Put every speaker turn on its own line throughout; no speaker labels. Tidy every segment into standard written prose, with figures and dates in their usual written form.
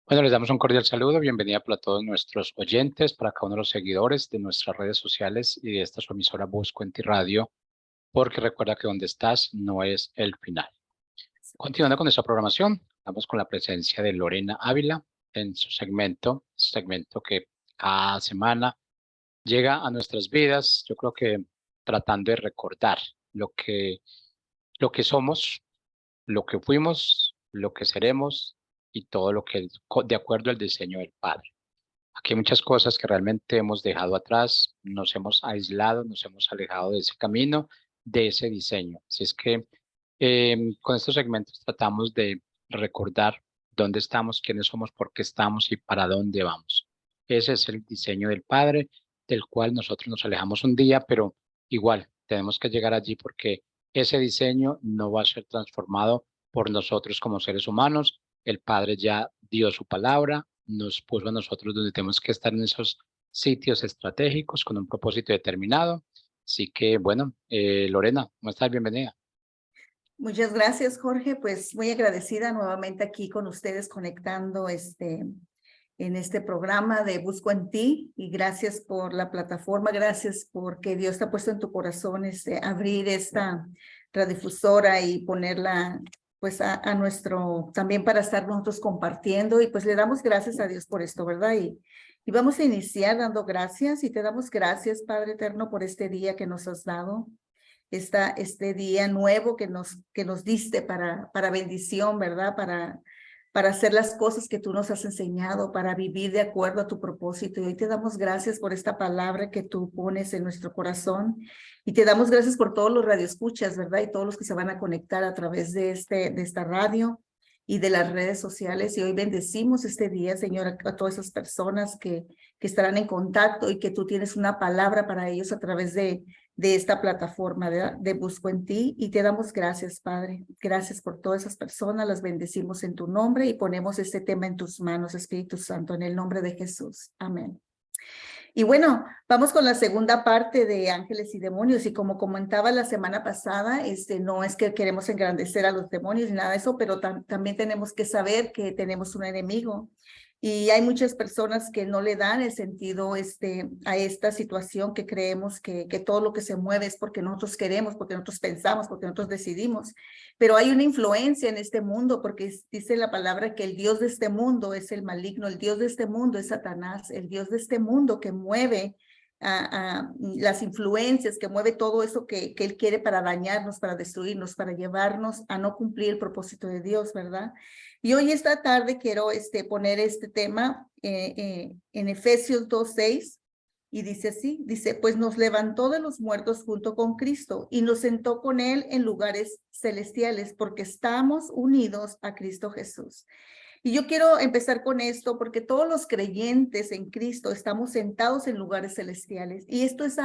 Bueno, les damos un cordial saludo, bienvenida para todos nuestros oyentes, para cada uno de los seguidores de nuestras redes sociales y de esta su emisora Busco en Ti Radio, porque recuerda que donde estás no es el final. Continuando con nuestra programación, estamos con la presencia de Lorena Ávila en su segmento que cada semana llega a nuestras vidas, yo creo que tratando de recordar lo que, lo que somos, lo que fuimos, lo que seremos y todo lo que de acuerdo al diseño del Padre. Aquí hay muchas cosas que realmente hemos dejado atrás, nos hemos aislado, nos hemos alejado de ese camino, de ese diseño. Así es que con estos segmentos tratamos de recordar dónde estamos, quiénes somos, por qué estamos y para dónde vamos. Ese es el diseño del Padre, del cual nosotros nos alejamos un día, pero igual tenemos que llegar allí porque ese diseño no va a ser transformado por nosotros como seres humanos. El Padre ya dio su palabra, nos puso a nosotros donde tenemos que estar en esos sitios estratégicos con un propósito determinado. Así que, bueno, Lorena, ¿cómo estás? Bienvenida.
Muchas gracias, Jorge. Pues muy agradecida nuevamente aquí con ustedes conectando en este programa de Busco en Ti, y gracias por la plataforma, gracias porque Dios te ha puesto en tu corazón abrir esta radiodifusora y ponerla pues a nuestro, también para estar nosotros compartiendo, y pues le damos gracias a Dios por esto, ¿verdad? Y vamos a iniciar dando gracias, y te damos gracias, Padre Eterno, por este día que nos has dado, este día nuevo que nos diste para bendición, ¿verdad? Para hacer las cosas que tú nos has enseñado, para vivir de acuerdo a tu propósito. Y hoy te damos gracias por esta palabra que tú pones en nuestro corazón, y te damos gracias por todos los radioescuchas, ¿verdad? Y todos los que se van a conectar a través de esta radio y de las redes sociales. Y hoy bendecimos este día, Señor, a todas esas personas que estarán en contacto, y que tú tienes una palabra para ellos a través de esta plataforma de Busco en Ti, y te damos gracias, Padre. Gracias por todas esas personas, las bendecimos en tu nombre y ponemos este tema en tus manos, Espíritu Santo, en el nombre de Jesús. Amén. Y bueno, vamos con la segunda parte de Ángeles y Demonios, y como comentaba la semana pasada, no es que queremos engrandecer a los demonios ni nada de eso, pero también tenemos que saber que tenemos un enemigo. Y hay muchas personas que no le dan el sentido a esta situación, que creemos que todo lo que se mueve es porque nosotros queremos, porque nosotros pensamos, porque nosotros decidimos. Pero hay una influencia en este mundo, porque dice la palabra que el Dios de este mundo es el maligno, el Dios de este mundo es Satanás, el Dios de este mundo que mueve las influencias, que mueve todo eso que él quiere para dañarnos, para destruirnos, para llevarnos a no cumplir el propósito de Dios, ¿verdad? Y hoy esta tarde quiero poner este tema en Efesios 2:6, y dice así, dice: pues nos levantó de los muertos junto con Cristo y nos sentó con él en lugares celestiales, porque estamos unidos a Cristo Jesús. Y yo quiero empezar con esto porque todos los creyentes en Cristo estamos sentados en lugares celestiales, y esto es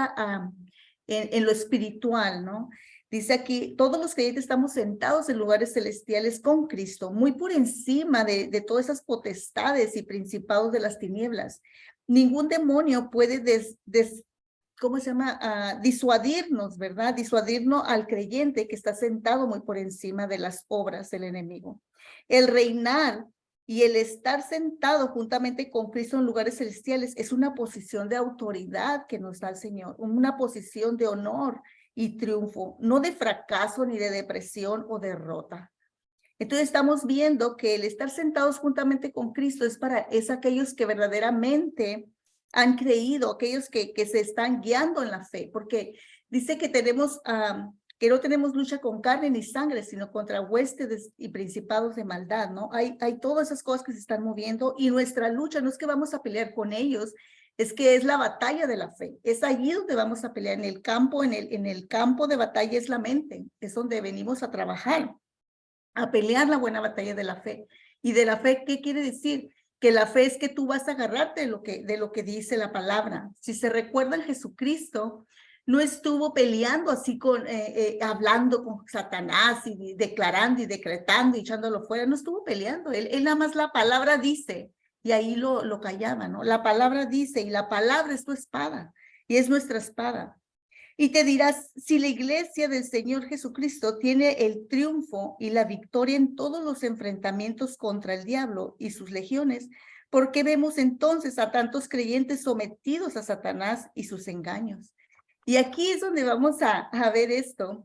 en lo espiritual, ¿no? Dice aquí, todos los creyentes estamos sentados en lugares celestiales con Cristo, muy por encima de todas esas potestades y principados de las tinieblas. Ningún demonio puede ¿cómo se llama? Disuadirnos, ¿verdad? Disuadirnos al creyente que está sentado muy por encima de las obras del enemigo. El reinar y el estar sentado juntamente con Cristo en lugares celestiales es una posición de autoridad que nos da el Señor, una posición de honor y triunfo, no de fracaso ni de depresión o derrota. Entonces estamos viendo que el estar sentados juntamente con Cristo es aquellos que verdaderamente han creído, aquellos que se están guiando en la fe, porque dice que que no tenemos lucha con carne ni sangre, sino contra huestes y principados de maldad, ¿no? Hay todas esas cosas que se están moviendo, y nuestra lucha no es que vamos a pelear con ellos, es que es la batalla de la fe. Es allí donde vamos a pelear, en el campo, en el campo de batalla es la mente, es donde venimos a trabajar, a pelear la buena batalla de la fe. ¿Y de la fe qué quiere decir? Que la fe es que tú vas a agarrarte de lo que dice la palabra. Si se recuerda, Jesucristo no estuvo peleando así hablando con Satanás y declarando y decretando y echándolo fuera. No estuvo peleando. Él nada más la palabra dice, y ahí lo callaba, ¿no? La palabra dice, y la palabra es tu espada, y es nuestra espada. Y te dirás, si la iglesia del Señor Jesucristo tiene el triunfo y la victoria en todos los enfrentamientos contra el diablo y sus legiones, ¿por qué vemos entonces a tantos creyentes sometidos a Satanás y sus engaños? Y aquí es donde vamos a ver esto.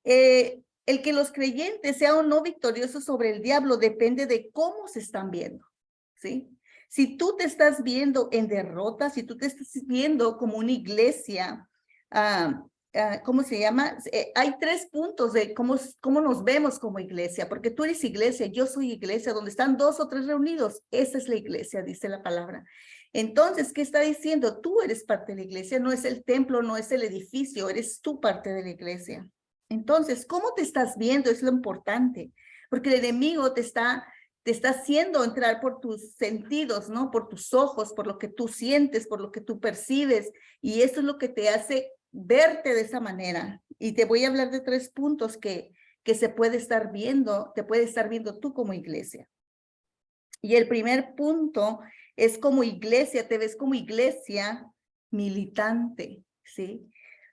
El que los creyentes sean o no victoriosos sobre el diablo depende de cómo se están viendo, ¿sí? Si tú te estás viendo en derrota, si tú te estás viendo como una iglesia, ¿cómo se llama? Hay 3 puntos de cómo nos vemos como iglesia, porque tú eres iglesia, yo soy iglesia, donde están 2 o 3 reunidos, esa es la iglesia, dice la palabra. Entonces, ¿qué está diciendo? Tú eres parte de la iglesia, no es el templo, no es el edificio, eres tú parte de la iglesia. Entonces, ¿cómo te estás viendo? Es lo importante, porque el enemigo te está haciendo entrar por tus sentidos, ¿no? Por tus ojos, por lo que tú sientes, por lo que tú percibes, y eso es lo que te hace verte de esa manera. Y te voy a hablar de 3 puntos que se puede estar viendo, te puede estar viendo tú como iglesia. Y el primer punto es como iglesia, te ves como iglesia militante, ¿sí?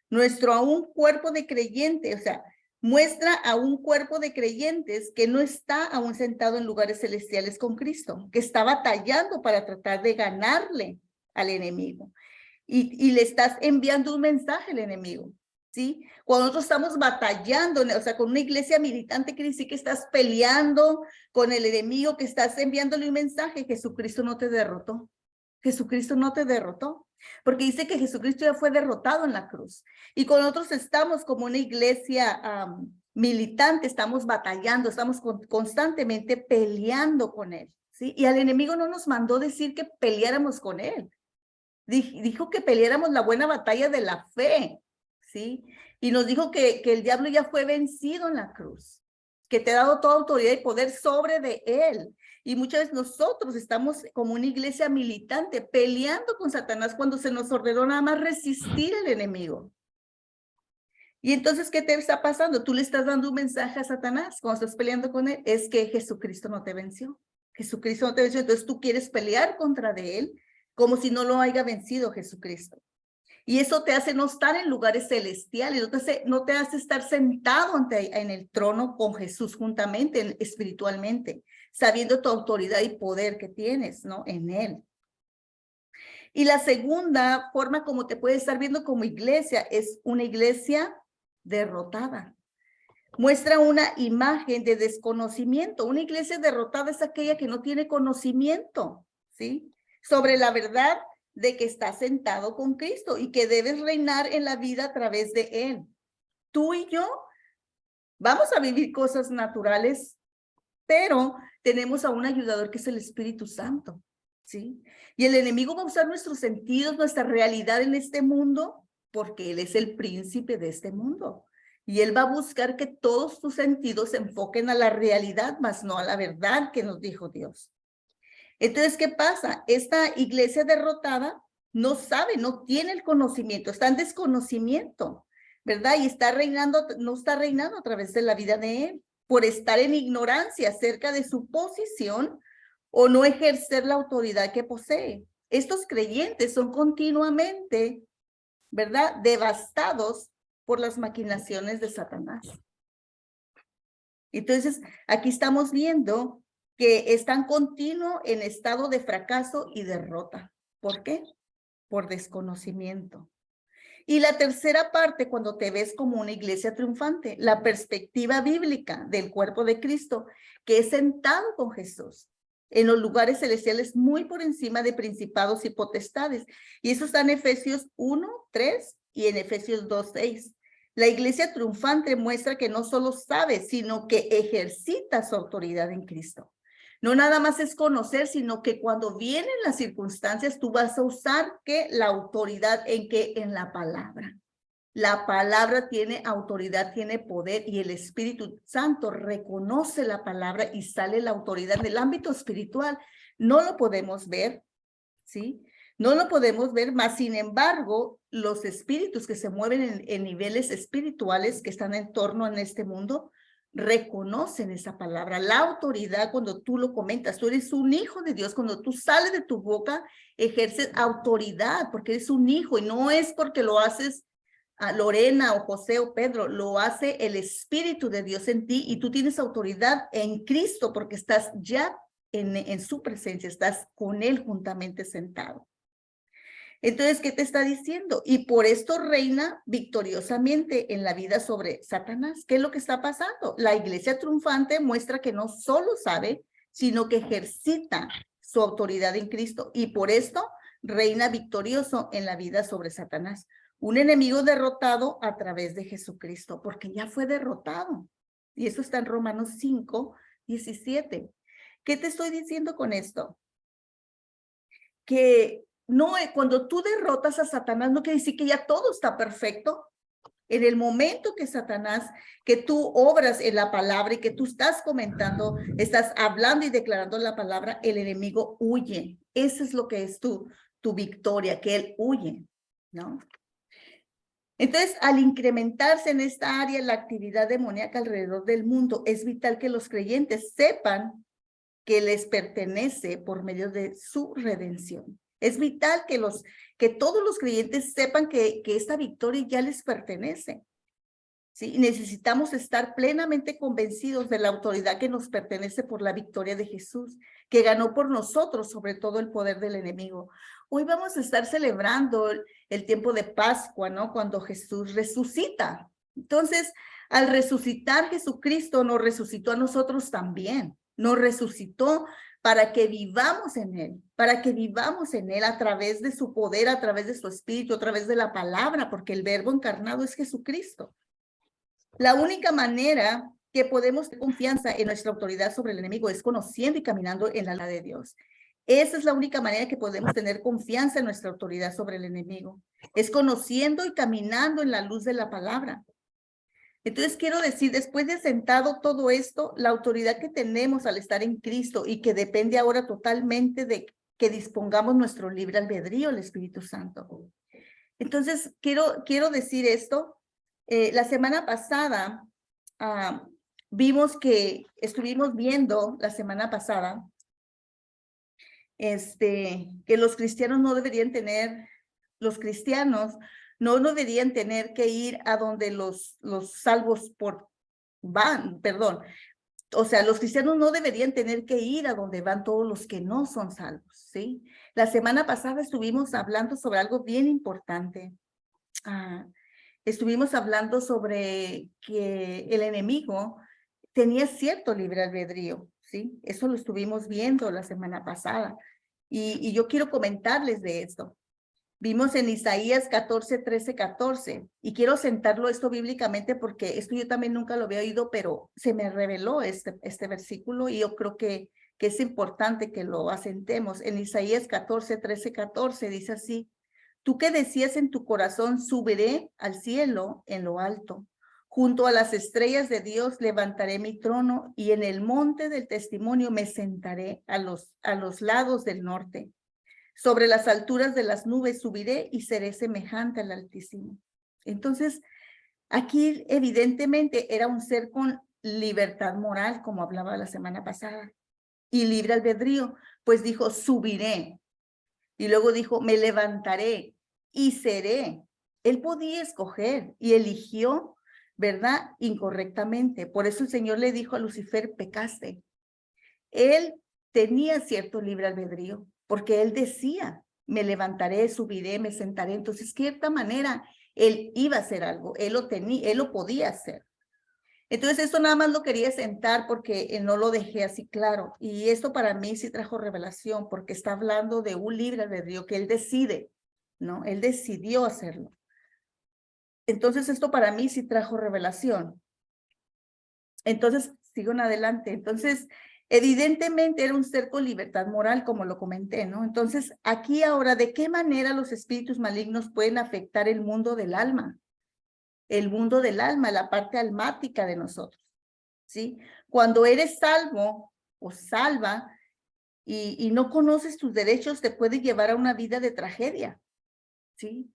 Nuestro aún cuerpo de creyentes, o sea, muestra a un cuerpo de creyentes que no está aún sentado en lugares celestiales con Cristo, que está batallando para tratar de ganarle al enemigo. Y le estás enviando un mensaje al enemigo, ¿sí? Cuando nosotros estamos batallando, o sea, con una iglesia militante, quiere decir que estás peleando con el enemigo, que estás enviándole un mensaje. Jesucristo no te derrotó. Jesucristo no te derrotó, porque dice que Jesucristo ya fue derrotado en la cruz. Y cuando nosotros estamos como una iglesia militante, estamos batallando, estamos constantemente peleando con él, ¿sí? Y al enemigo no nos mandó decir que peleáramos con él. Dijo que peleáramos la buena batalla de la fe, ¿sí? Y nos dijo que el diablo ya fue vencido en la cruz, que te ha dado toda autoridad y poder sobre de él. Y muchas veces nosotros estamos como una iglesia militante peleando con Satanás cuando se nos ordenó nada más resistir al enemigo. Y entonces, ¿qué te está pasando? Tú le estás dando un mensaje a Satanás cuando estás peleando con él. Es que Jesucristo no te venció. Jesucristo no te venció. Entonces tú quieres pelear contra de él como si no lo haya vencido Jesucristo. Y eso te hace no estar en lugares celestiales, no te hace estar sentado en el trono con Jesús juntamente, espiritualmente, sabiendo tu autoridad y poder que tienes, ¿no? En él. Y la segunda forma como te puedes estar viendo como iglesia es una iglesia derrotada. Muestra una imagen de desconocimiento. Una iglesia derrotada es aquella que no tiene conocimiento, ¿sí? Sobre la verdad de que estás sentado con Cristo y que debes reinar en la vida a través de él. Tú y yo vamos a vivir cosas naturales, pero tenemos a un ayudador que es el Espíritu Santo, ¿sí? Y el enemigo va a usar nuestros sentidos, nuestra realidad en este mundo, porque él es el príncipe de este mundo. Y él va a buscar que todos tus sentidos se enfoquen a la realidad, más no a la verdad que nos dijo Dios. Entonces, ¿qué pasa? Esta iglesia derrotada no sabe, no tiene el conocimiento, está en desconocimiento, ¿verdad? Y está reinando, no está reinando a través de la vida de él, por estar en ignorancia acerca de su posición o no ejercer la autoridad que posee. Estos creyentes son continuamente, ¿verdad?, devastados por las maquinaciones de Satanás. Entonces, aquí estamos viendo que están continuo en estado de fracaso y derrota. ¿Por qué? Por desconocimiento. Y la tercera parte, cuando te ves como una iglesia triunfante, la perspectiva bíblica del cuerpo de Cristo, que es sentado con Jesús en los lugares celestiales muy por encima de principados y potestades. Y eso está en Efesios 1:3 y en Efesios 2:6. La iglesia triunfante muestra que no solo sabe, sino que ejercita su autoridad en Cristo. No nada más es conocer, sino que cuando vienen las circunstancias, tú vas a usar que la autoridad en la palabra. La palabra tiene autoridad, tiene poder y el Espíritu Santo reconoce la palabra y sale la autoridad en el ámbito espiritual. No lo podemos ver, ¿sí? No lo podemos ver, mas sin embargo, los espíritus que se mueven en niveles espirituales que están en torno en este mundo, reconocen esa palabra, la autoridad cuando tú lo comentas. Tú eres un hijo de Dios, cuando tú sales de tu boca, ejerces autoridad porque eres un hijo y no es porque lo haces a Lorena o José o Pedro, lo hace el Espíritu de Dios en ti y tú tienes autoridad en Cristo porque estás ya en su presencia, estás con Él juntamente sentado. Entonces, ¿qué te está diciendo? Y por esto reina victoriosamente en la vida sobre Satanás. ¿Qué es lo que está pasando? La iglesia triunfante muestra que no solo sabe, sino que ejercita su autoridad en Cristo. Y por esto reina victorioso en la vida sobre Satanás. Un enemigo derrotado a través de Jesucristo, porque ya fue derrotado. Y eso está en Romanos 5:17. ¿Qué te estoy diciendo con esto? Que no, cuando tú derrotas a Satanás, no quiere decir que ya todo está perfecto. En el momento que Satanás, que tú obras en la palabra y que tú estás comentando, estás hablando y declarando la palabra, el enemigo huye. Eso es lo que es tu victoria, que él huye, ¿no? Entonces, al incrementarse en esta área la actividad demoníaca alrededor del mundo, es vital que los creyentes sepan que les pertenece por medio de su redención. Es vital que todos los creyentes sepan que esta victoria ya les pertenece. ¿Sí? Necesitamos estar plenamente convencidos de la autoridad que nos pertenece por la victoria de Jesús, que ganó por nosotros sobre todo el poder del enemigo. Hoy vamos a estar celebrando el tiempo de Pascua, ¿no? Cuando Jesús resucita. Entonces, al resucitar Jesucristo nos resucitó a nosotros también. Nos resucitó para que vivamos en Él a través de su poder, a través de su espíritu, a través de la palabra, porque el verbo encarnado es Jesucristo. La única manera que podemos tener confianza en nuestra autoridad sobre el enemigo es conociendo y caminando en la ley de Dios. Esa es la única manera que podemos tener confianza en nuestra autoridad sobre el enemigo. Es conociendo y caminando en la luz de la palabra. Entonces quiero decir, después de sentado todo esto, la autoridad que tenemos al estar en Cristo y que depende ahora totalmente de que dispongamos nuestro libre albedrío, el Espíritu Santo. Entonces quiero decir esto. La semana pasada estuvimos viendo la semana pasada que los cristianos no deberían tener que ir a donde los salvos van, perdón. O sea, los cristianos no deberían tener que ir a donde van todos los que no son salvos, ¿sí? La semana pasada estuvimos hablando sobre algo bien importante. Estuvimos hablando sobre que el enemigo tenía cierto libre albedrío, ¿sí? Eso lo estuvimos viendo la semana pasada. Y yo quiero comentarles de esto. Vimos en Isaías 14:13-14, y quiero sentarlo esto bíblicamente porque esto yo también nunca lo había oído, pero se me reveló este versículo y yo creo que es importante que lo asentemos. En Isaías 14:13-14 dice así: tú que decías en tu corazón, subiré al cielo en lo alto. Junto a las estrellas de Dios levantaré mi trono y en el monte del testimonio me sentaré a los lados del norte. Sobre las alturas de las nubes subiré y seré semejante al Altísimo. Entonces, aquí evidentemente era un ser con libertad moral, como hablaba la semana pasada, y libre albedrío, pues dijo, subiré. Y luego dijo, me levantaré y seré. Él podía escoger y eligió, ¿verdad? Incorrectamente. Por eso el Señor le dijo a Lucifer, pecaste. Él tenía cierto libre albedrío, porque él decía, me levantaré, subiré, me sentaré. Entonces, de cierta manera, él iba a hacer algo, él lo podía hacer. Entonces, esto nada más lo quería sentar porque no lo dejé así claro. Y esto para mí sí trajo revelación, porque está hablando de un libre albedrío que él decide, ¿no? Él decidió hacerlo. Entonces, esto para mí sí trajo revelación. Entonces, sigo en adelante. Entonces, evidentemente era un ser con libertad moral, como lo comenté, ¿no? Entonces, aquí ahora, ¿de qué manera los espíritus malignos pueden afectar el mundo del alma? El mundo del alma, la parte almática de nosotros, ¿sí? Cuando eres salvo o salva y no conoces tus derechos, te puede llevar a una vida de tragedia, ¿sí?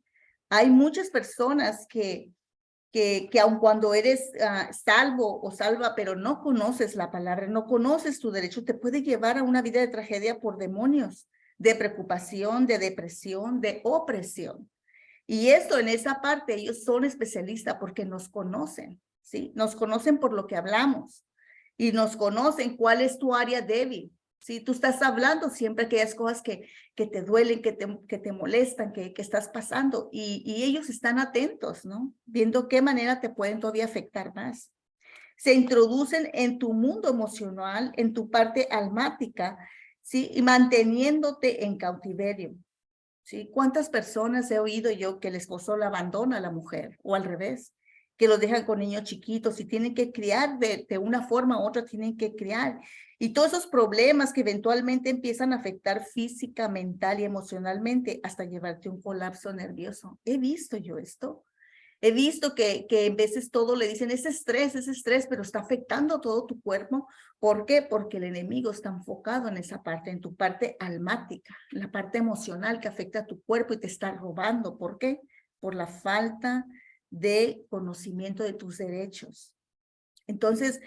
Hay muchas personas que aun cuando eres salvo o salva, pero no conoces la palabra, no conoces tu derecho, te puede llevar a una vida de tragedia por demonios, de preocupación, de depresión, de opresión. Y esto en esa parte, ellos son especialistas porque nos conocen, ¿sí? Nos conocen por lo que hablamos y nos conocen cuál es tu área débil. Si tú estás hablando siempre aquellas cosas que te duelen, que te molestan, que estás pasando y ellos están atentos, ¿no? Viendo qué manera te pueden todavía afectar más. Se introducen en tu mundo emocional, en tu parte almática, ¿sí? Y manteniéndote en cautiverio. ¿Sí? ¿Cuántas personas he oído yo que el esposo la abandona a la mujer o al revés? Que los dejan con niños chiquitos y tienen que criar de una forma u otra, tienen que criar. Y todos esos problemas que eventualmente empiezan a afectar física, mental y emocionalmente hasta llevarte a un colapso nervioso. He visto yo esto. He visto que en veces todo le dicen es estrés, pero está afectando todo tu cuerpo. ¿Por qué? Porque el enemigo está enfocado en esa parte, en tu parte almática, la parte emocional que afecta a tu cuerpo y te está robando. ¿Por qué? Por la falta de conocimiento de tus derechos. Entonces,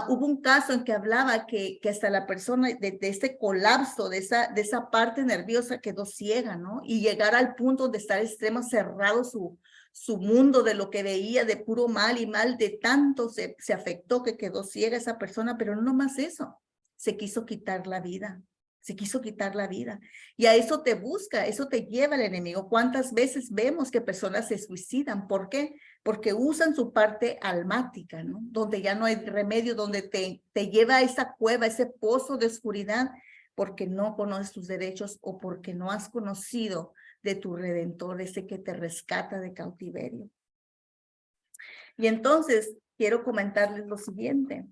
hubo un caso en que hablaba que hasta la persona de este colapso, de esa parte nerviosa quedó ciega, ¿no? Y llegar al punto de estar extremo cerrado su mundo de lo que veía de puro mal y mal, de tanto se afectó que quedó ciega esa persona, pero no más eso, se quiso quitar la vida. Se quiso quitar la vida. Y a eso te busca, eso te lleva el enemigo. ¿Cuántas veces vemos que personas se suicidan? ¿Por qué? Porque usan su parte almática, ¿no? Donde ya no hay remedio, donde te lleva a esa cueva, ese pozo de oscuridad, porque no conoces tus derechos o porque no has conocido de tu Redentor, ese que te rescata de cautiverio. Y entonces, quiero comentarles lo siguiente.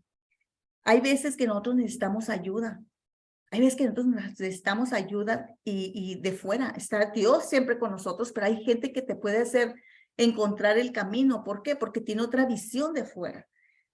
Hay veces que nosotros necesitamos ayuda. Hay veces que nosotros necesitamos ayuda y de fuera. Está Dios siempre con nosotros, pero hay gente que te puede hacer encontrar el camino. ¿Por qué? Porque tiene otra visión de fuera.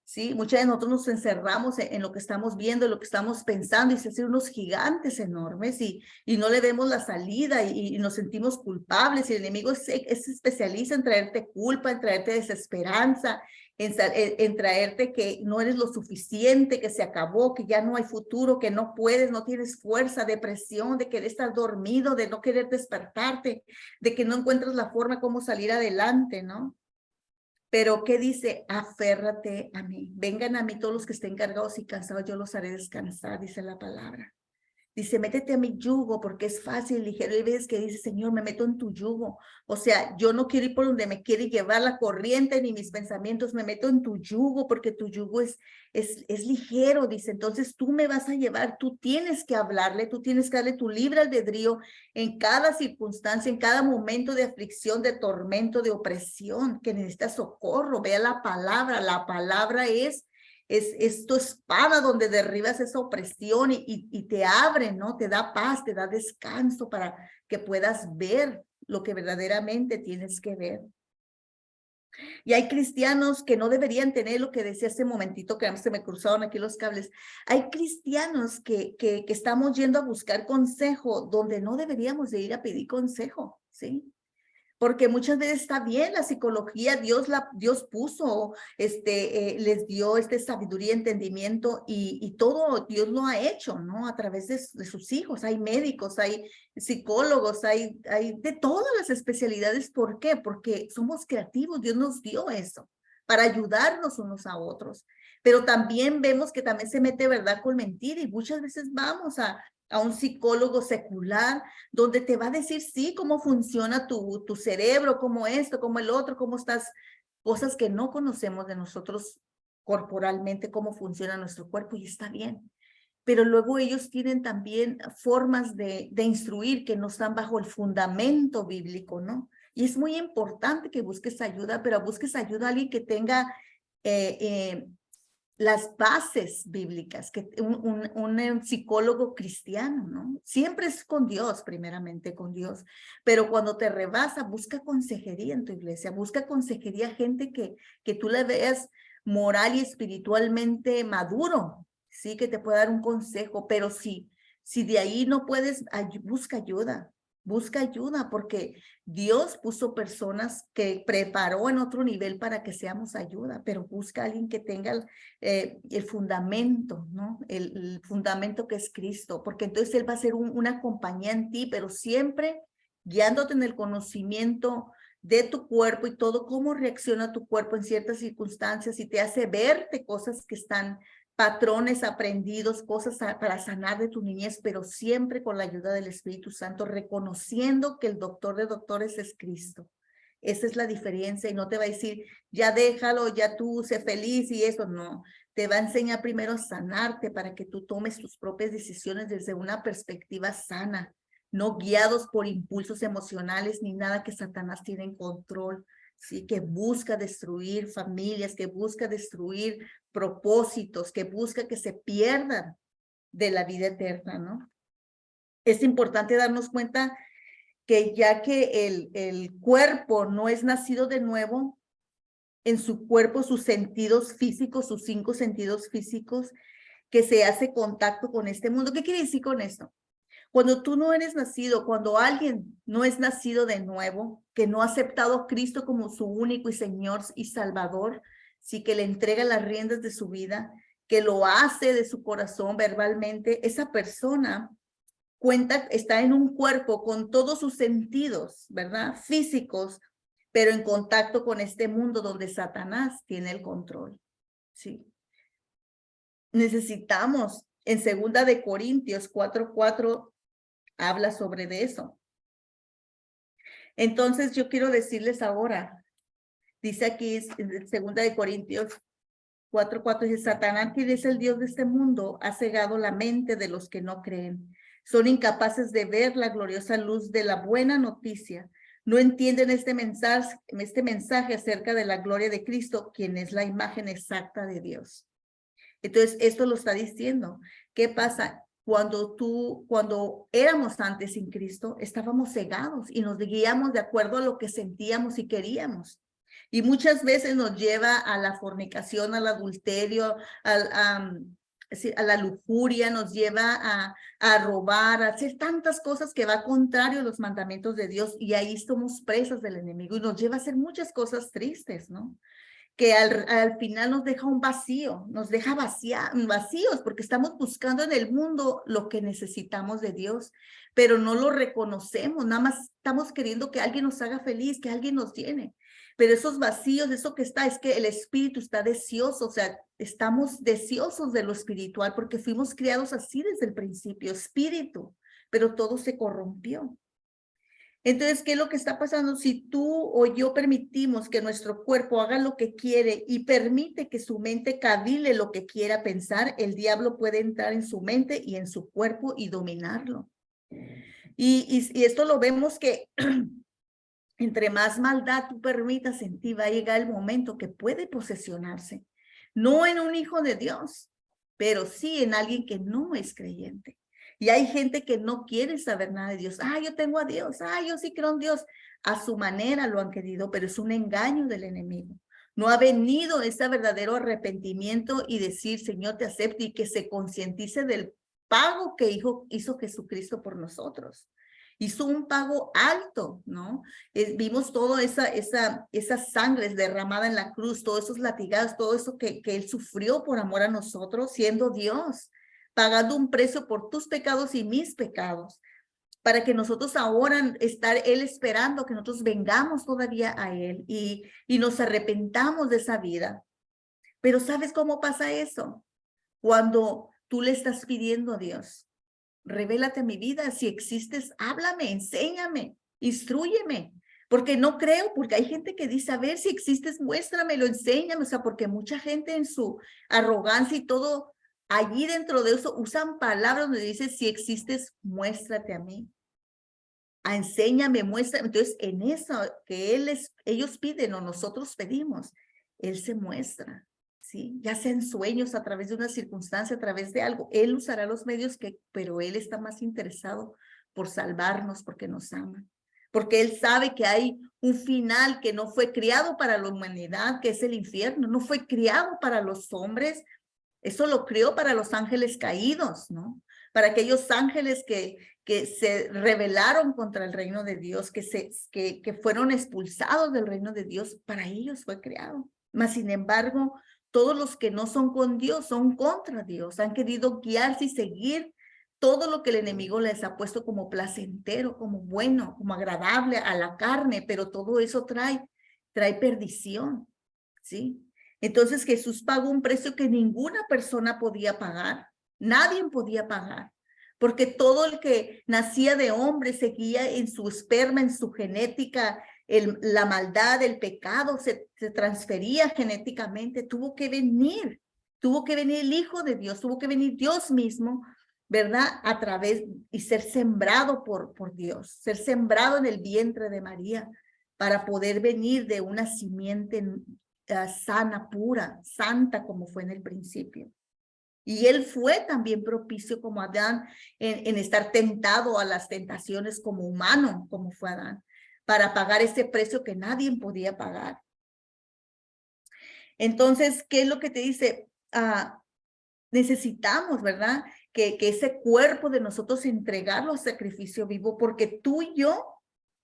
¿Sí? Muchas de nosotros nos encerramos en lo que estamos viendo, en lo que estamos pensando y se hacen unos gigantes enormes y no le vemos la salida y nos sentimos culpables y el enemigo es especialista en traerte culpa, en traerte desesperanza, en traerte que no eres lo suficiente, que se acabó, que ya no hay futuro, que no puedes, no tienes fuerza, depresión, de querer estar dormido, de no querer despertarte, de que no encuentras la forma como salir adelante, ¿no? Pero ¿qué dice? Aférrate a mí. Vengan a mí todos los que estén cargados y cansados, yo los haré descansar, dice la palabra. Dice, métete a mi yugo porque es fácil, ligero. Y ves que dice, Señor, me meto en tu yugo. O sea, yo no quiero ir por donde me quiere llevar la corriente ni mis pensamientos. Me meto en tu yugo porque tu yugo es ligero, dice. Entonces tú me vas a llevar, tú tienes que hablarle, tú tienes que darle tu libre albedrío en cada circunstancia, en cada momento de aflicción, de tormento, de opresión, que necesitas socorro. Vea la palabra es tu espada donde derribas esa opresión y te abre, ¿no? Te da paz, te da descanso para que puedas ver lo que verdaderamente tienes que ver. Y hay cristianos que no deberían tener lo que decía hace momentito, que se me cruzaron aquí los cables. Hay cristianos que estamos yendo a buscar consejo donde no deberíamos de ir a pedir consejo, ¿sí? Porque muchas veces está bien la psicología, Dios puso, les dio sabiduría, entendimiento y todo Dios lo ha hecho, ¿no? A través de sus hijos. Hay médicos, hay psicólogos, hay de todas las especialidades. ¿Por qué? Porque somos creativos, Dios nos dio eso para ayudarnos unos a otros. Pero también vemos que también se mete verdad con mentira y muchas veces vamos a un psicólogo secular, donde te va a decir, sí, cómo funciona tu cerebro, cómo esto, cómo el otro, cómo estás, cosas que no conocemos de nosotros corporalmente, cómo funciona nuestro cuerpo, y está bien. Pero luego ellos tienen también formas de instruir que no están bajo el fundamento bíblico, ¿no? Y es muy importante que busques ayuda, pero busques ayuda a alguien que tenga las bases bíblicas, que un psicólogo cristiano, ¿no? Siempre es con Dios, primeramente con Dios, pero cuando te rebasa, busca consejería en tu iglesia, busca consejería, gente que tú le veas moral y espiritualmente maduro, sí, que te pueda dar un consejo, pero si de ahí no puedes, busca ayuda, porque Dios puso personas que preparó en otro nivel para que seamos ayuda, pero busca a alguien que tenga el fundamento, ¿no? El fundamento que es Cristo, porque entonces Él va a ser una compañía en ti, pero siempre guiándote en el conocimiento de tu cuerpo y todo, cómo reacciona tu cuerpo en ciertas circunstancias y te hace verte cosas que están, patrones aprendidos, cosas para sanar de tu niñez, pero siempre con la ayuda del Espíritu Santo, reconociendo que el doctor de doctores es Cristo. Esa es la diferencia y no te va a decir, ya déjalo, ya tú sé feliz y eso, no. Te va a enseñar primero a sanarte para que tú tomes tus propias decisiones desde una perspectiva sana, no guiados por impulsos emocionales ni nada que Satanás tiene en control, ¿sí? Que busca destruir familias, que busca destruir propósitos, que busca que se pierdan de la vida eterna, ¿no? Es importante darnos cuenta que ya que el cuerpo no es nacido de nuevo, en su cuerpo, sus sentidos físicos, sus 5 sentidos físicos, que se hace contacto con este mundo. ¿Qué quiere decir con esto? Cuando tú no eres nacido, cuando alguien no es nacido de nuevo, que no ha aceptado a Cristo como su único y Señor y Salvador, sí que le entrega las riendas de su vida, que lo hace de su corazón verbalmente, esa persona cuenta, está en un cuerpo con todos sus sentidos, ¿verdad? Físicos, pero en contacto con este mundo donde Satanás tiene el control, ¿sí? Necesitamos, en 2 Corintios 4:4, habla sobre de eso. Entonces yo quiero decirles ahora, dice aquí en 2 Corintios 4:4, dice, Satanás, que es el Dios de este mundo, ha cegado la mente de los que no creen. Son incapaces de ver la gloriosa luz de la buena noticia. No entienden este mensaje acerca de la gloria de Cristo, quien es la imagen exacta de Dios. Entonces, esto lo está diciendo. ¿Qué pasa? Cuando éramos antes sin Cristo, estábamos cegados y nos guiamos de acuerdo a lo que sentíamos y queríamos. Y muchas veces nos lleva a la fornicación, al adulterio, a la lujuria, nos lleva a robar, a hacer tantas cosas que va contrario a los mandamientos de Dios, y ahí somos presas del enemigo y nos lleva a hacer muchas cosas tristes, ¿no? Que al final nos deja un vacío, nos deja vacíos, porque estamos buscando en el mundo lo que necesitamos de Dios, pero no lo reconocemos, nada más estamos queriendo que alguien nos haga feliz, que alguien nos llene. Pero esos vacíos, eso que está, es que el espíritu está deseoso, o sea, estamos deseosos de lo espiritual, porque fuimos criados así desde el principio, espíritu, pero todo se corrompió. Entonces, ¿qué es lo que está pasando? Si tú o yo permitimos que nuestro cuerpo haga lo que quiere y permite que su mente cavile lo que quiera pensar, el diablo puede entrar en su mente y en su cuerpo y dominarlo. Y esto lo vemos que entre más maldad tú permitas en ti, va a llegar el momento que puede posesionarse. No en un hijo de Dios, pero sí en alguien que no es creyente. Y hay gente que no quiere saber nada de Dios. Yo tengo a Dios. Yo sí creo en Dios. A su manera lo han querido, pero es un engaño del enemigo. No ha venido ese verdadero arrepentimiento y decir, Señor, te acepto, y que se concientice del pago que hizo Jesucristo por nosotros. Hizo un pago alto, ¿no? Vimos toda esa sangre derramada en la cruz, todos esos latigados, todo eso que Él sufrió por amor a nosotros, siendo Dios, pagando un precio por tus pecados y mis pecados, para que nosotros ahora estar Él esperando que nosotros vengamos todavía a Él y nos arrepentamos de esa vida. Pero ¿sabes cómo pasa eso? Cuando tú le estás pidiendo a Dios, revélate mi vida, si existes, háblame, enséñame, instrúyeme, porque no creo, porque hay gente que dice, a ver, si existes, muéstramelo, enséñame, o sea, porque mucha gente en su arrogancia y todo, allí dentro de eso, usan palabras donde dice, si existes, muéstrate a mí, enséñame, muéstrame. Entonces, en eso que ellos piden o nosotros pedimos, Él se muestra. ¿Sí? Ya sea en sueños, a través de una circunstancia, a través de algo. Él usará los medios, pero Él está más interesado por salvarnos porque nos ama. Porque Él sabe que hay un final que no fue criado para la humanidad, que es el infierno. No fue criado para los hombres. Eso lo crió para los ángeles caídos, ¿no? Para aquellos ángeles que se rebelaron contra el reino de Dios, que fueron expulsados del reino de Dios. Para ellos fue creado. Mas, sin embargo, todos los que no son con Dios son contra Dios, han querido guiarse y seguir todo lo que el enemigo les ha puesto como placentero, como bueno, como agradable a la carne, pero todo eso trae perdición, ¿sí? Entonces Jesús pagó un precio que ninguna persona podía pagar, nadie podía pagar, porque todo el que nacía de hombre seguía en su esperma, en su genética, la maldad, el pecado se transfería genéticamente. Tuvo que venir el Hijo de Dios, tuvo que venir Dios mismo, ¿verdad? A través y ser sembrado por Dios, ser sembrado en el vientre de María para poder venir de una simiente sana, pura, santa, como fue en el principio. Y él fue también propicio como Adán en estar tentado a las tentaciones como humano, como fue Adán, para pagar ese precio que nadie podía pagar. Entonces, ¿qué es lo que te dice? Necesitamos, ¿verdad? Que ese cuerpo de nosotros entregarlo a sacrificio vivo, porque tú y yo,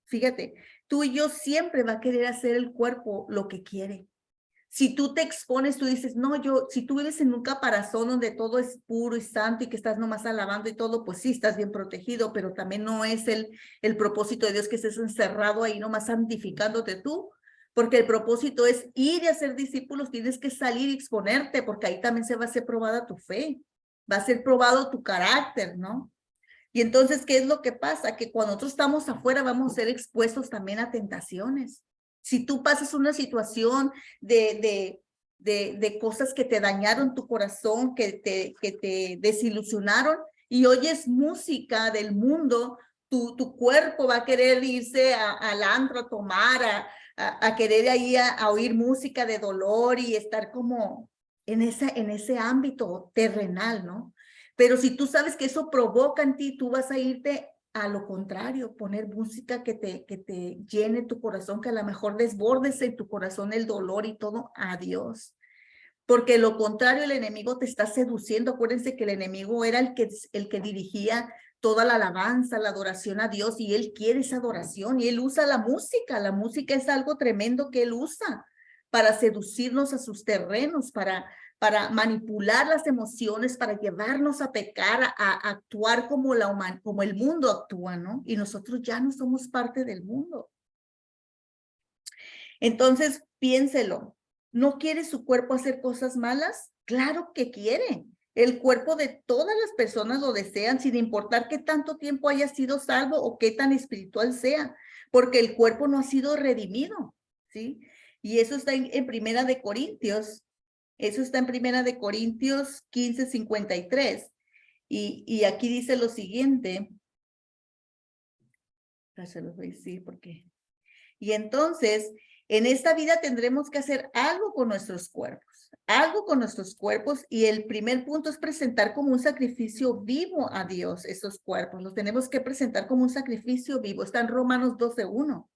fíjate, tú y yo siempre va a querer hacer el cuerpo lo que quiere. Si tú te expones, tú dices, no, si tú vives en un caparazón donde todo es puro y santo y que estás nomás alabando y todo, pues sí, estás bien protegido, pero también no es el propósito de Dios que estés encerrado ahí nomás santificándote tú, porque el propósito es ir y hacer discípulos, tienes que salir y exponerte, porque ahí también se va a ser probada tu fe, va a ser probado tu carácter, ¿no? Y entonces, ¿qué es lo que pasa? Que cuando nosotros estamos afuera vamos a ser expuestos también a tentaciones. Si tú pasas una situación de cosas que te dañaron tu corazón, que te desilusionaron y oyes música del mundo, tu cuerpo va a querer irse al antro a tomar, a querer ahí a oír música de dolor y estar como en ese ámbito terrenal, ¿no? Pero si tú sabes que eso provoca en ti, tú vas a irte a lo contrario, poner música que te llene tu corazón, que a lo mejor desbordes en tu corazón el dolor y todo a Dios. Porque lo contrario, el enemigo te está seduciendo. Acuérdense que el enemigo era el que dirigía toda la alabanza, la adoración a Dios, y él quiere esa adoración, y él usa la música. La música es algo tremendo que él usa para seducirnos a sus terrenos, para manipular las emociones, para llevarnos a pecar, a actuar como el mundo actúa, ¿no? Y nosotros ya no somos parte del mundo. Entonces, piénselo. ¿No quiere su cuerpo hacer cosas malas? Claro que quiere. El cuerpo de todas las personas lo desean, sin importar qué tanto tiempo haya sido salvo o qué tan espiritual sea, porque el cuerpo no ha sido redimido, ¿sí? Y eso está en Primera de Corintios. Eso está en Primera de Corintios 15:53. Y aquí dice lo siguiente. Ya se los voy a decir porque. Y entonces, en esta vida tendremos que hacer algo con nuestros cuerpos, y el primer punto es presentar como un sacrificio vivo a Dios esos cuerpos. Los tenemos que presentar como un sacrificio vivo. Está en Romanos 12:1.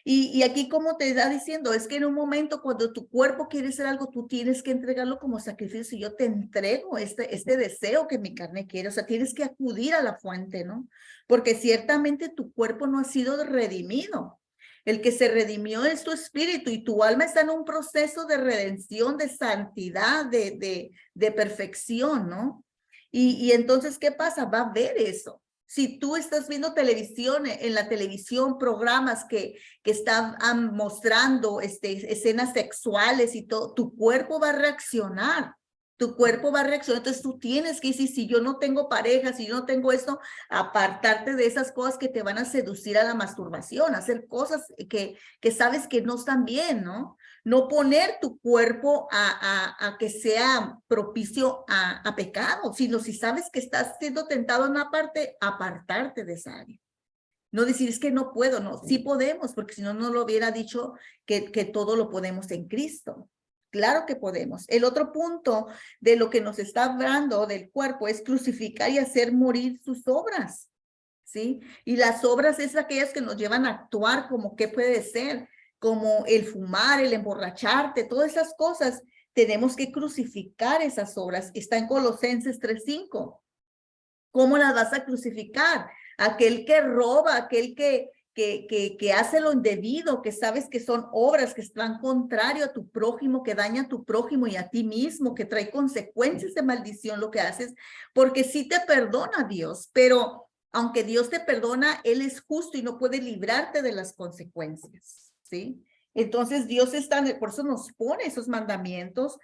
Y aquí como te está diciendo, es que en un momento cuando tu cuerpo quiere hacer algo, tú tienes que entregarlo como sacrificio. Y yo te entrego este deseo que mi carne quiere. O sea, tienes que acudir a la fuente, ¿no? Porque ciertamente tu cuerpo no ha sido redimido. El que se redimió es tu espíritu, y tu alma está en un proceso de redención, de santidad, de perfección, ¿no? Y entonces, ¿qué pasa? Va a ver eso. Si tú estás viendo televisión, en la televisión, programas que están mostrando escenas sexuales y todo, tu cuerpo va a reaccionar. Tu cuerpo va a reaccionar. Entonces tú tienes que decir, si yo no tengo pareja, si yo no tengo esto, apartarte de esas cosas que te van a seducir a la masturbación, hacer cosas que sabes que no están bien, ¿no? No poner tu cuerpo a que sea propicio a pecado, sino si sabes que estás siendo tentado en una parte, apartarte de esa área. No decir, es que no puedo, no, sí podemos, porque si no, no lo hubiera dicho que todo lo podemos en Cristo. Claro que podemos. El otro punto de lo que nos está hablando del cuerpo es crucificar y hacer morir sus obras, ¿sí? Y las obras es aquellas que nos llevan a actuar como qué puede ser, como el fumar, el emborracharte, todas esas cosas. Tenemos que crucificar esas obras. Está en Colosenses 3:5. ¿Cómo las vas a crucificar? Aquel que roba, aquel que que hace lo indebido, que sabes que son obras que están contrario a tu prójimo, que daña a tu prójimo y a ti mismo, que trae consecuencias de maldición lo que haces, porque sí te perdona Dios, pero aunque Dios te perdona, Él es justo y no puede librarte de las consecuencias, ¿sí? Entonces Dios está, por eso nos pone esos mandamientos,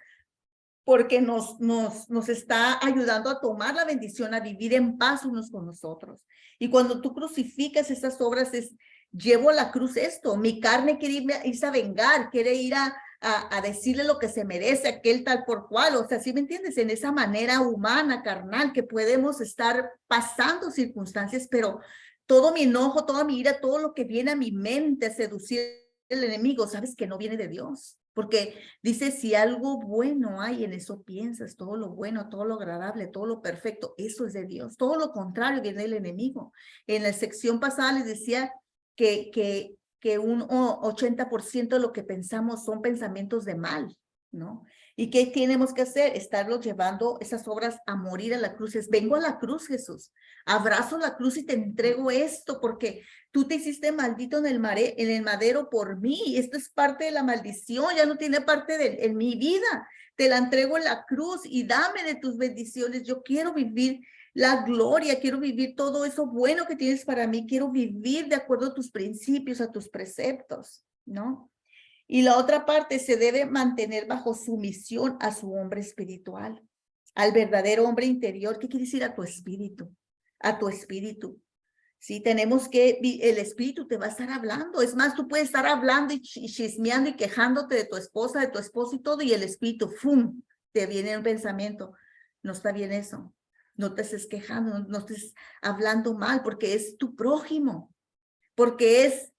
porque nos está ayudando a tomar la bendición, a vivir en paz unos con nosotros. Y cuando tú crucificas esas obras, llevo la cruz esto, mi carne quiere irse a vengar, quiere ir a decirle lo que se merece, aquel tal por cual, o sea, ¿sí me entiendes? En esa manera humana, carnal, que podemos estar pasando circunstancias, pero todo mi enojo, toda mi ira, todo lo que viene a mi mente a seducir el enemigo, sabes que no viene de Dios. Porque dice, si algo bueno hay, en eso piensas, todo lo bueno, todo lo agradable, todo lo perfecto, eso es de Dios. Todo lo contrario viene del enemigo. En la sección pasada les decía que un 80% de lo que pensamos son pensamientos de mal, ¿no? ¿Y qué tenemos que hacer? Estarlos llevando esas obras a morir a la cruz. Vengo a la cruz, Jesús. Abrazo la cruz y te entrego esto porque tú te hiciste maldito en el madero por mí. Esto es parte de la maldición, ya no tiene parte en mi vida. Te la entrego en la cruz y dame de tus bendiciones. Yo quiero vivir la gloria, quiero vivir todo eso bueno que tienes para mí. Quiero vivir de acuerdo a tus principios, a tus preceptos, ¿no? Y la otra parte se debe mantener bajo sumisión a su hombre espiritual, al verdadero hombre interior. ¿Qué quiere decir a tu espíritu? A tu espíritu. Sí, tenemos que, el espíritu te va a estar hablando. Es más, tú puedes estar hablando y chismeando y quejándote de tu esposa, de tu esposo y todo, y el espíritu, ¡fum!, te viene un pensamiento. No está bien eso. No te estés quejando, no estés hablando mal, porque es tu prójimo, porque es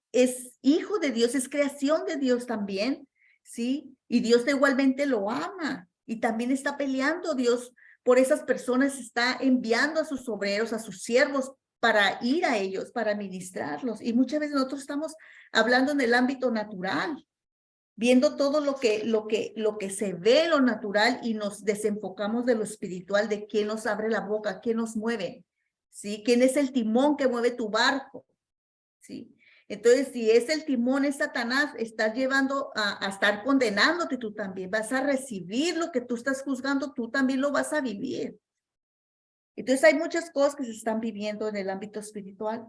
hijo de Dios, es creación de Dios también, ¿sí? Y Dios igualmente lo ama y también está peleando Dios por esas personas, está enviando a sus obreros, a sus siervos para ir a ellos, para ministrarlos. Y muchas veces nosotros estamos hablando en el ámbito natural, viendo todo lo que se ve en lo natural y nos desenfocamos de lo espiritual, de quién nos abre la boca, quién nos mueve, ¿sí? ¿Quién es el timón que mueve tu barco? ¿Sí? Entonces, si es el timón, es Satanás, estás llevando a estar condenándote tú también. Vas a recibir lo que tú estás juzgando, tú también lo vas a vivir. Entonces, hay muchas cosas que se están viviendo en el ámbito espiritual.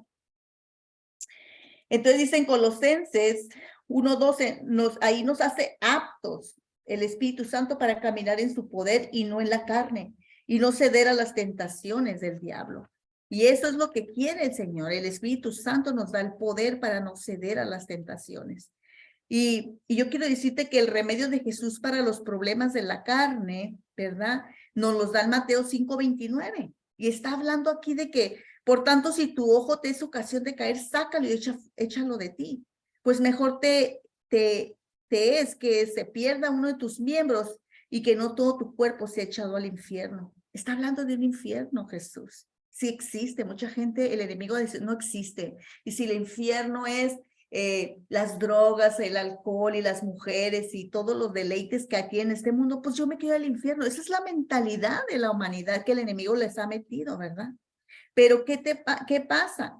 Entonces, dicen Colosenses 1:12, ahí nos hace aptos el Espíritu Santo para caminar en su poder y no en la carne, y no ceder a las tentaciones del diablo. Y eso es lo que quiere el Señor. El Espíritu Santo nos da el poder para no ceder a las tentaciones. Y yo quiero decirte que el remedio de Jesús para los problemas de la carne, ¿verdad? Nos los da en Mateo 5:29. Y está hablando aquí de que, por tanto, si tu ojo te es ocasión de caer, sácalo y échalo de ti. Pues mejor te es que se pierda uno de tus miembros y que no todo tu cuerpo sea echado al infierno. Está hablando de un infierno, Jesús. Sí existe, mucha gente, el enemigo dice, no existe. Y si el infierno es las drogas, el alcohol y las mujeres y todos los deleites que aquí en este mundo, pues yo me quedo al infierno. Esa es la mentalidad de la humanidad que el enemigo les ha metido, ¿verdad? Pero ¿qué pasa?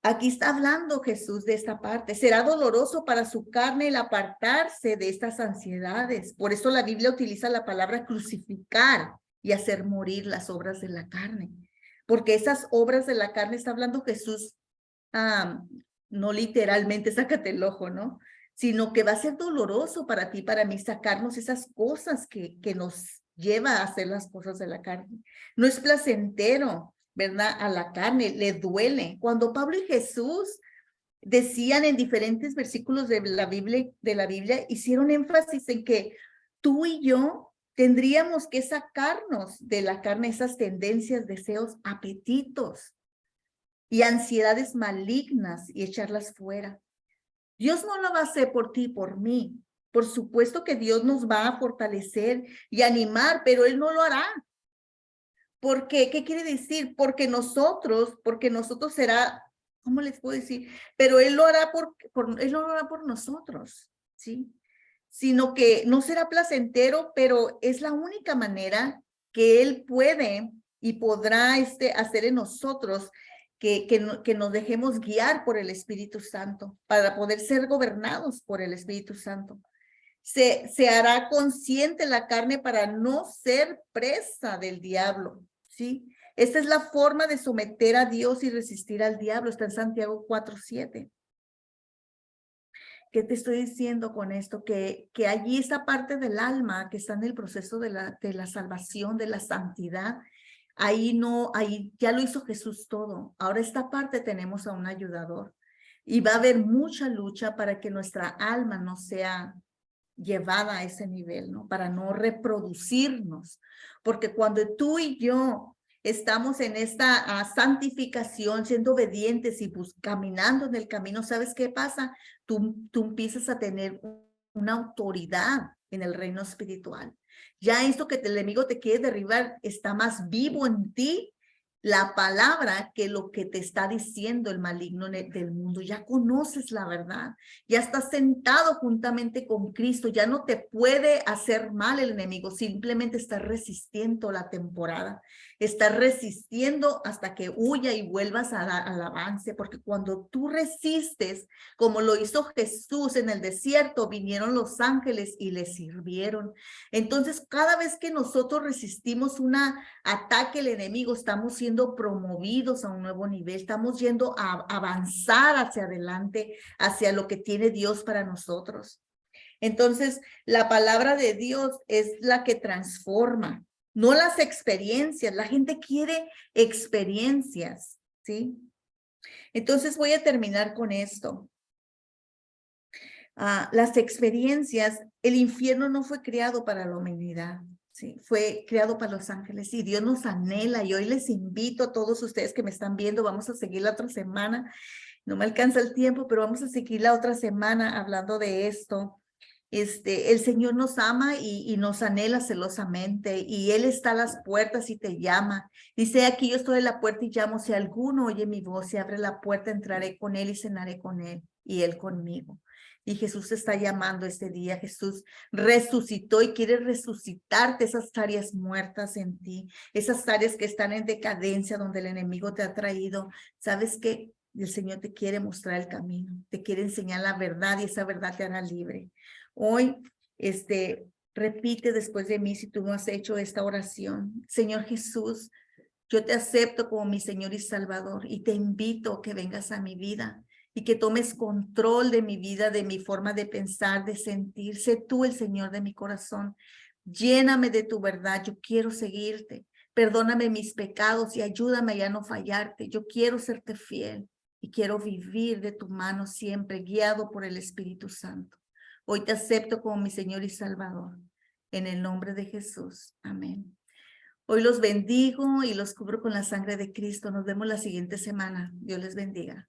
Aquí está hablando Jesús de esta parte. Será doloroso para su carne el apartarse de estas ansiedades. Por eso la Biblia utiliza la palabra crucificar y hacer morir las obras de la carne. Porque esas obras de la carne está hablando Jesús, no literalmente sácate el ojo, ¿no? Sino que va a ser doloroso para ti, para mí, sacarnos esas cosas que nos lleva a hacer las cosas de la carne. No es placentero, ¿verdad? A la carne, le duele. Cuando Pablo y Jesús decían en diferentes versículos de la Biblia, hicieron énfasis en que tú y yo tendríamos que sacarnos de la carne esas tendencias, deseos, apetitos y ansiedades malignas y echarlas fuera. Dios no lo va a hacer por ti y por mí. Por supuesto que Dios nos va a fortalecer y animar, pero Él no lo hará. ¿Por qué? ¿Qué quiere decir? Porque nosotros será, ¿cómo les puedo decir? Pero Él lo hará Él no lo hará por nosotros, ¿sí? Sino que no será placentero, pero es la única manera que Él puede y podrá hacer en nosotros que nos dejemos guiar por el Espíritu Santo para poder ser gobernados por el Espíritu Santo. Se hará consciente la carne para no ser presa del diablo, ¿sí? Esta es la forma de someter a Dios y resistir al diablo. Está en Santiago 4:7. ¿Qué te estoy diciendo con esto? Que allí esa parte del alma que está en el proceso de la salvación, de la santidad, ahí ya lo hizo Jesús todo. Ahora esta parte tenemos a un ayudador. Y va a haber mucha lucha para que nuestra alma no sea llevada a ese nivel, ¿no? Para no reproducirnos. Porque cuando tú y yo estamos en esta santificación, siendo obedientes y caminando en el camino, ¿sabes qué pasa? Tú empiezas a tener una autoridad en el reino espiritual. Ya esto que el enemigo te quiere derribar está más vivo en ti, la palabra, que lo que te está diciendo el maligno del mundo. Ya conoces la verdad, ya estás sentado juntamente con Cristo, ya no te puede hacer mal el enemigo, simplemente estás resistiendo la temporada, estás resistiendo hasta que huya y vuelvas al avance, porque cuando tú resistes, como lo hizo Jesús en el desierto, vinieron los ángeles y le sirvieron. Entonces, cada vez que nosotros resistimos un ataque del enemigo, estamos siendo promovidos a un nuevo nivel, estamos yendo a avanzar hacia adelante, hacia lo que tiene Dios para nosotros. Entonces, la palabra de Dios es la que transforma, no las experiencias. La gente quiere experiencias, ¿sí? Entonces, voy a terminar con esto. Las experiencias, el infierno no fue creado para la humanidad, ¿sí? Fue creado para los ángeles y Dios nos anhela. Y hoy les invito a todos ustedes que me están viendo, vamos a seguir la otra semana. No me alcanza el tiempo, pero vamos a seguir la otra semana hablando de esto. El Señor nos ama y nos anhela celosamente, y Él está a las puertas y te llama. Dice: aquí yo estoy en la puerta y llamo, si alguno oye mi voz y abre la puerta, entraré con Él y cenaré con Él y Él conmigo. Y Jesús te está llamando este día. Jesús resucitó y quiere resucitarte esas áreas muertas en ti, esas áreas que están en decadencia, donde el enemigo te ha traído. ¿Sabes qué? El Señor te quiere mostrar el camino, te quiere enseñar la verdad, y esa verdad te hará libre. Hoy, repite después de mí, si tú no has hecho esta oración: Señor Jesús, yo te acepto como mi Señor y Salvador, y te invito a que vengas a mi vida y que tomes control de mi vida, de mi forma de pensar, de sentir. Sé tú el Señor de mi corazón. Lléname de tu verdad. Yo quiero seguirte. Perdóname mis pecados y ayúdame a ya no fallarte. Yo quiero serte fiel y quiero vivir de tu mano siempre, guiado por el Espíritu Santo. Hoy te acepto como mi Señor y Salvador. En el nombre de Jesús. Amén. Hoy los bendigo y los cubro con la sangre de Cristo. Nos vemos la siguiente semana. Dios les bendiga.